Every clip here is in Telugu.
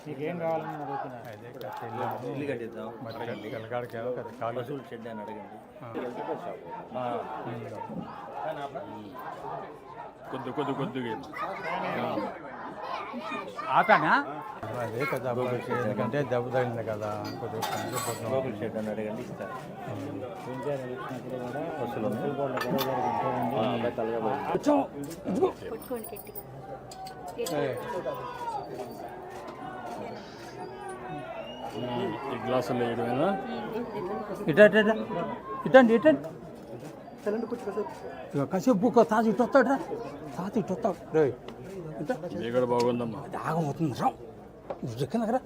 నీకేం కావాలని అడుగుతున్నా. ఇల్లు కట్టిద్దాం. పశువుల షెడ్ అని అడగండి. కొద్దిగా ఆపానా అదే కదా ఎందుకంటే దెబ్బ తగిలింది కదా కొద్దిగా షెడ్ అని అడగండి ఇస్తారు. పింఛన్ వచ్చినప్పుడు కూడా బస్సులో ఈ గ్లాసుల్లో వేయడమేనా? ఇటండి కాసేపు బుక్ తాత ఇటు వస్తాడు తాత ఇటు వస్తాడు రే ఇక్కడ బాగుందమ్మా. ఆగమవుతుంది రా కింద కదా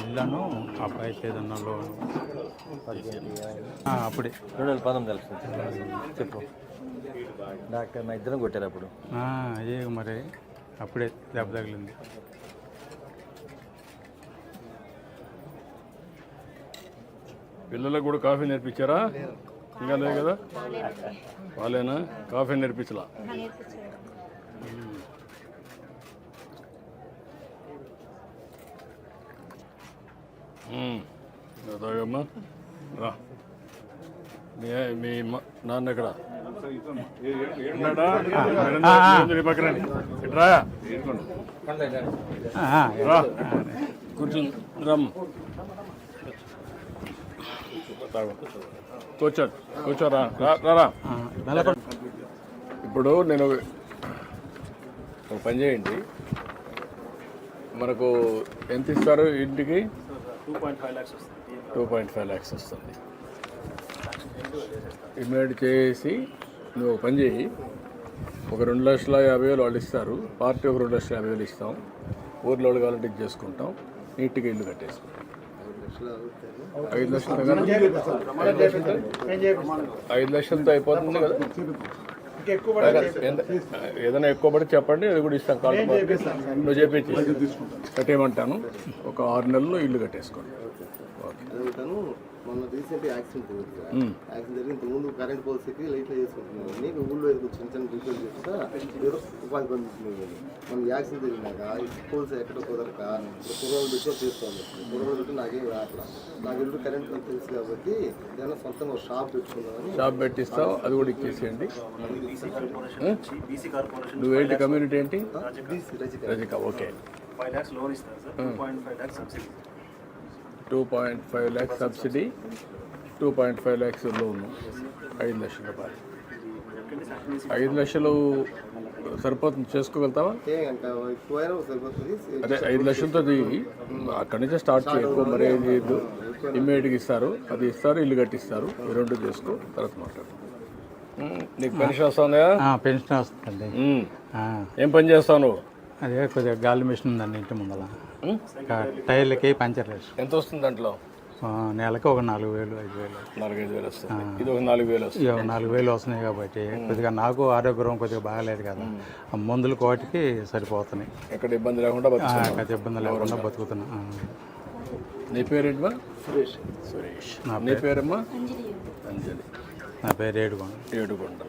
ఇల్లను అబ్బాయికి ఏదన్నా లోన్ అప్పుడే 2019 చెప్పు. డాక్టర్ నా ఇద్దరం కొట్టారు అప్పుడు. అయ్యే మరి అప్పుడే దెబ్బ తగిలింది. పిల్లలకు కూడా కాఫీ నేర్పించారా? ఇంకా లేదు కదా? వాళ్ళేనా కాఫీ నేర్పించలా? తాగమ్మా రా. మీ నాన్న ఎక్కడ పక్కన రా కూర్చుని రమ్మ కూర్చోరా రా. ఇప్పుడు నేను ఒక పని చేయండి, మనకు ఎంత ఇస్తారు ఇంటికి? 2.5 lakhs వస్తుంది. ఇమీడియట్ చేసి నువ్వు ఒక పని చేయి, ఒక 2,50,000 వాళ్ళు ఇస్తారు, పార్టీ ఒక 2,50,000 ఇస్తాం, ఊర్లో వాళ్ళు కావాలంటే చేసుకుంటాం, నీట్గా ఇల్లు కట్టేసుకుంటాం. 5 లక్షలతో అయిపోతుంది కదా? ఏదైనా ఎక్కువ పడి చెప్పండి, అది కూడా ఇస్తాం. కాల్ నువ్వు చెప్పించి కట్టేయమంటాను. ఒక 6 నెలల్లో ఇల్లు కట్టేసుకోండి. మొన్న రీసెంట్ యాక్సిడెంట్ జరిగి ఇంతకుముందు కరెంట్ పోల్స్కి లైట్లో చేసుకుంటున్నాను. నీకు ఊళ్ళో ఏదో చిన్న చిన్న రిపేర్ చేస్తా ఏదో ఉపాధి పొందుతుంది. మనం యాక్సిడెంట్ జరిగినాక పోల్స్ ఎక్కడ కుదరక కుర్రోలు పెట్టి చేసుకోవాలి. కుర్రోలు పెట్టి నాకేం రాట్లా. నాకు ఎప్పుడు కరెంట్ తెలుసు కాబట్టి ఏదైనా సొంతంగా షాప్ పెట్టుకున్నామని. షాప్ పెట్టిస్తావు, అది కూడా ఇచ్చేసేయండి. నువ్వేంటి కమ్యూనిటీ ఏంటి? రజిక. ఓకే. 5 lakhs లోన్ ఇస్తారు sir. 2.5 lakhs subsidy. 2.5 lakhs subsidy, 2.5 lakhs లోను. 5 లక్షల రూపాయలు. 5 లక్షలు సరిపోతుంది, చేసుకోగలుగుతావా? అదే 5 లక్షలతో అక్కడి నుంచే స్టార్ట్ చేయకు. మరి ఏం చేయద్దు, ఇమ్మీడియట్గా ఇస్తారు, అది ఇస్తారు, ఇల్లు కట్టిస్తారు. ఈ 2 చేసుకో, తర్వాత మాట్లాడు. నీకు పెన్షన్ వస్తుందా? పెన్షన్ వస్తుంది. ఏం పని చేస్తావు నువ్వు? అదే కొద్దిగా గాలి మిషన్ ఉందండి ఇంటి ముందర, టైర్లకి పంచర్ వేసి. ఎంత వస్తుంది దాంట్లో? నెలకు ఒక 4,000 5,000. 4-5 వస్తుంది. ఇది ఒక 4,000 వస్తుంది. 4,000 వస్తున్నాయి కాబట్టి కొద్దిగా నాకు ఆరోగ్యం కొద్దిగా బాగాలేదు కదా, మందులు కోటికి సరిపోతున్నాయి. ఎక్కడ ఇబ్బంది లేకుండా ఇబ్బంది లేకుండా బతుకుతున్నా. నీ పేరేంటమ్మా? సురేష్. నీ పేరమ్మా? అంజలి. నా పేరు ఏడుకొండ.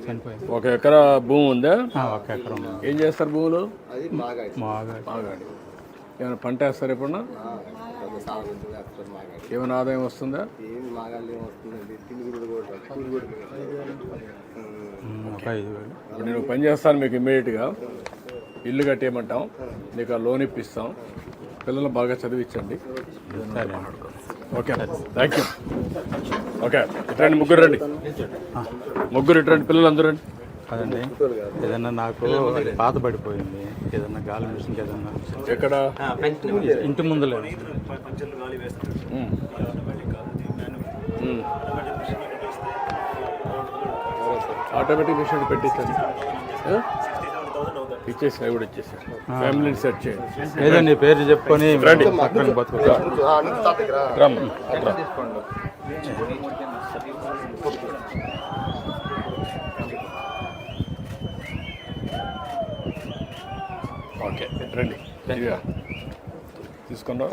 చనిపోయింది. 1 ఎకరా భూమి ఉందా? 1 ఎకరం. ఏం చేస్తారు భూములు? మాగాడి. ఏమైనా పంట వేస్తారు ఎప్పుడన్నా? ఏమైనా ఆదాయం వస్తుందా? ఇప్పుడు నేను పని చేస్తాను, మీకు ఇమ్మీడియట్గా ఇల్లు కట్టేయమంటాం, నీకు ఆ లోన్ ఇప్పిస్తాం, పిల్లలు బాగా చదివించండి. Okay, thank you. ఓకే, ఇట్రండి, ముగ్గురు రండి, ఇట్రండి, పిల్లలు అందరూ రండి. అదండి, ఏదన్నా నాకు పాత పడిపోయింది, ఏదన్నా గాలి మిషన్కి ఏదన్నా. ఎక్కడ? ఇంటి ముందు లేదు. ఆటోమేటిక్ మిషన్ పెట్టించండి, ఇచ్చేసి అవి కూడా ఇచ్చేసి ఫ్యామిలీని సెట్ చేయండి. ఏదండి పేరు చెప్పుకొని పక్కన బతుకుతా. ఓకే, రండి. తీసుకున్నా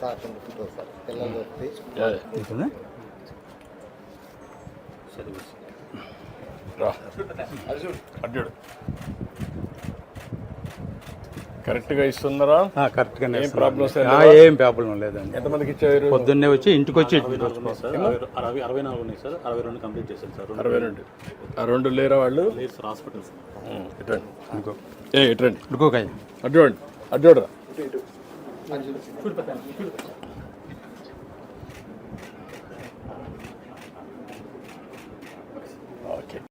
సార్ ఫోటో సార్ పిల్లలు వస్తే తీసుకుందా? రా అడ్డాడు కరెక్ట్గా ఇస్తున్నారా? కరెక్ట్గానే ఏం ఇస్తున్నాను. ప్రాబ్లమ్స్ ఏం ప్రాబ్లం లేదండి. ఎంతమందికి ఇచ్చారు? పొద్దున్నే వచ్చి ఇంటికి వచ్చి 64 ఉన్నాయి సార్, 62 కంప్లీట్ చేశాను సార్. 62. ఆ 2 లేరా వాళ్ళు? లేదు సార్, హాస్పిటల్ సార్. ఇటండి ఇంకో ఇటండి ఇంకోకాయ అడ్డోండి అడ్డోడరా ఇటు